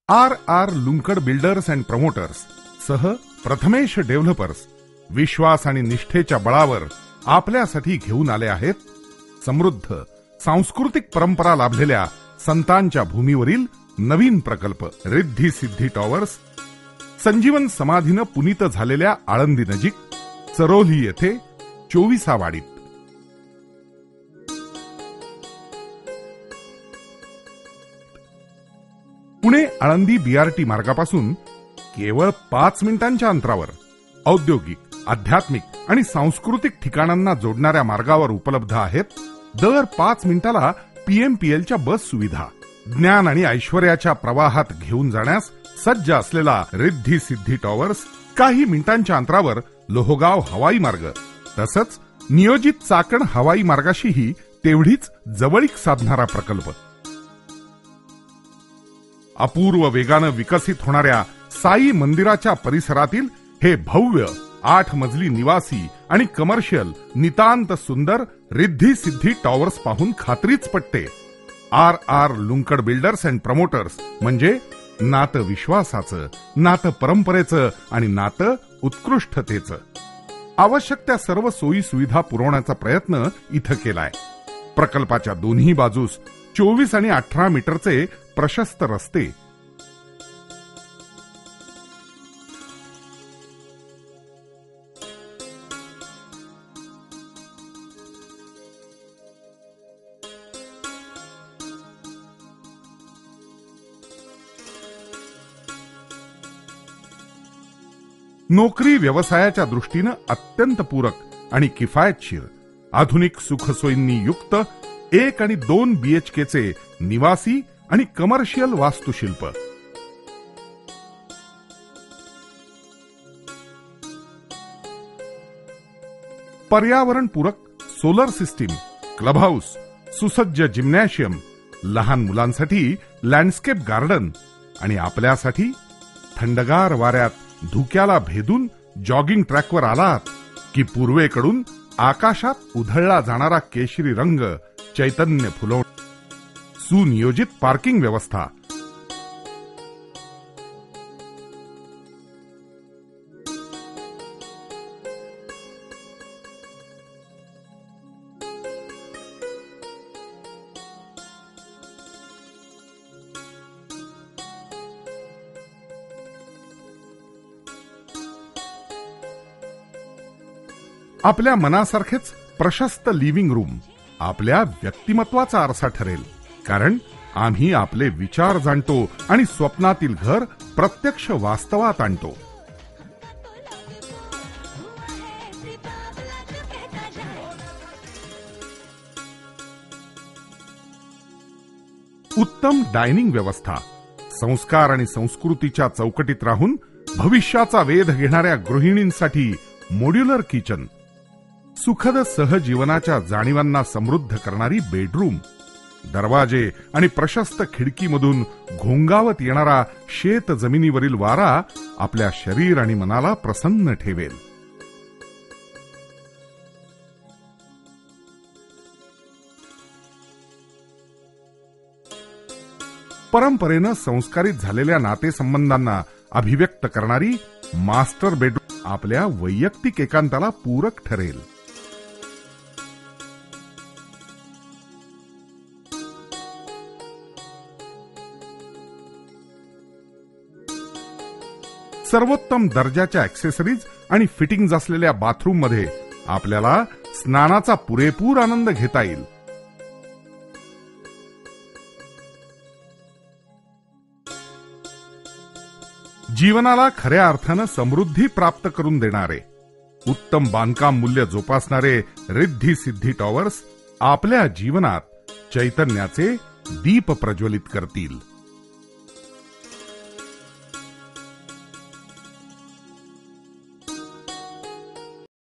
RR Lunkad builders and promoters सह Prathamesh developers विश्वास आणि निष्ठेच्या बळावर आपल्यासाठी घेऊन आले आहेत समृद्ध सांस्कृतिक परंपरा लाभलेल्या संतांच्या भूमीवरील नवीन प्रकल्प रिद्धी सिद्धी टॉवर्स. संजीवन समाधीनं पुनीत झालेल्या आळंदी नजीक चरोली येथे 24 वाडीत. पुणे आळंदी BRT मार्गापासून केवळ 5 मिनिटांच्या अंतरावर औद्योगिक, आध्यात्मिक आणि सांस्कृतिक ठिकाणांना जोडणाऱ्या मार्गावर उपलब्ध आहेत दर 5 मिनिटाला PMPLच्या बस सुविधा. ज्ञान आणि ऐश्वर्याच्या प्रवाहात घेऊन जाण्यास सज्ज असलेला रिद्धी सिद्धी टॉवर्स काही मिनिटांच्या अंतरावर लोहगाव हवाई मार्ग तसंच नियोजित चाकण हवाई मार्गाशीही तेवढीच जवळीक साधणारा प्रकल्प. अपूर्व वेगानं विकसित होणाऱ्या साई मंदिराच्या परिसरातील हे भव्य 8 मजली निवासी आणि कमर्शियल नितांत सुंदर रिद्धी सिद्धी टॉवर्स पाहून खात्रीच पटते. RR Lunkad builders and promoters म्हणजे नातं विश्वासाचं, नातं परंपरेचं आणि नातं उत्कृष्टतेचं. आवश्यक त्या सर्व सोयी सुविधा पुरवण्याचा प्रयत्न इथं केलाय. प्रकल्पाच्या दोन्ही बाजूस 24 आणि 18 मीटरचे प्रशस्त रस्ते, नोकरी व्यवसायाच्या दृष्टीनं अत्यंत पूरक आणि किफायतशीर आधुनिक सुखसोयींनी युक्त 1 आणि 2 BHKचे निवासी आणि कमर्शियल वास्तुशिल्प. पर्यावरणपूरक सोलर सिस्टीम, क्लब हाऊस, सुसज्ज जिम्नॅशियम, लहान मुलांसाठी लँडस्केप गार्डन आणि आपल्यासाठी थंडगार वाऱ्यात धुक्याला भेदून जॉगिंग ट्रॅकवर आलात की पूर्वेकडून आकाशात उधळला जाणारा केशरी रंग चैतन्य फुलवून सुनियोजित पार्किंग व्यवस्था. आपल्या मनासारखेच प्रशस्त लिव्हिंग रूम आपल्या व्यक्तिमत्वाचा आरसा ठरेल. कारण आम्ही आपले विचार जाणतो आणि स्वप्नातील घर प्रत्यक्ष वास्तवात आणतो. उत्तम डायनिंग व्यवस्था, संस्कार आणि संस्कृतीच्या चौकटीत राहून भविष्याचा वेध घेणाऱ्या गृहिणींसाठी मॉड्युलर किचन, सुखद सहजीवनाच्या जाणीवांना समृद्ध करणारी बेडरूम, दरवाजे आणि प्रशस्त खिडकीमधून घोंगावत येणारा शेत जमिनीवरील वारा आपल्या शरीर आणि मनाला प्रसन्न ठेवेल. परंपरेनं संस्कारित झालेल्या नातेसंबंधांना अभिव्यक्त करणारी मास्टर बेडरूम आपल्या वैयक्तिक एकांताला पूरक ठरेल. सर्वोत्तम दर्जाच्या ऍक्सेसरीज आणि फिटिंग्ज असलेल्या बाथरूममध्ये आपल्याला स्नानाचा पुरेपूर आनंद घेता येईल. जीवनाला खऱ्या अर्थानं समृद्धी प्राप्त करून देणारे, उत्तम बांधकाम मूल्य जोपासणारे रिद्धी सिद्धी टॉवर्स आपल्या जीवनात चैतन्याचे दीप प्रज्वलित करतील.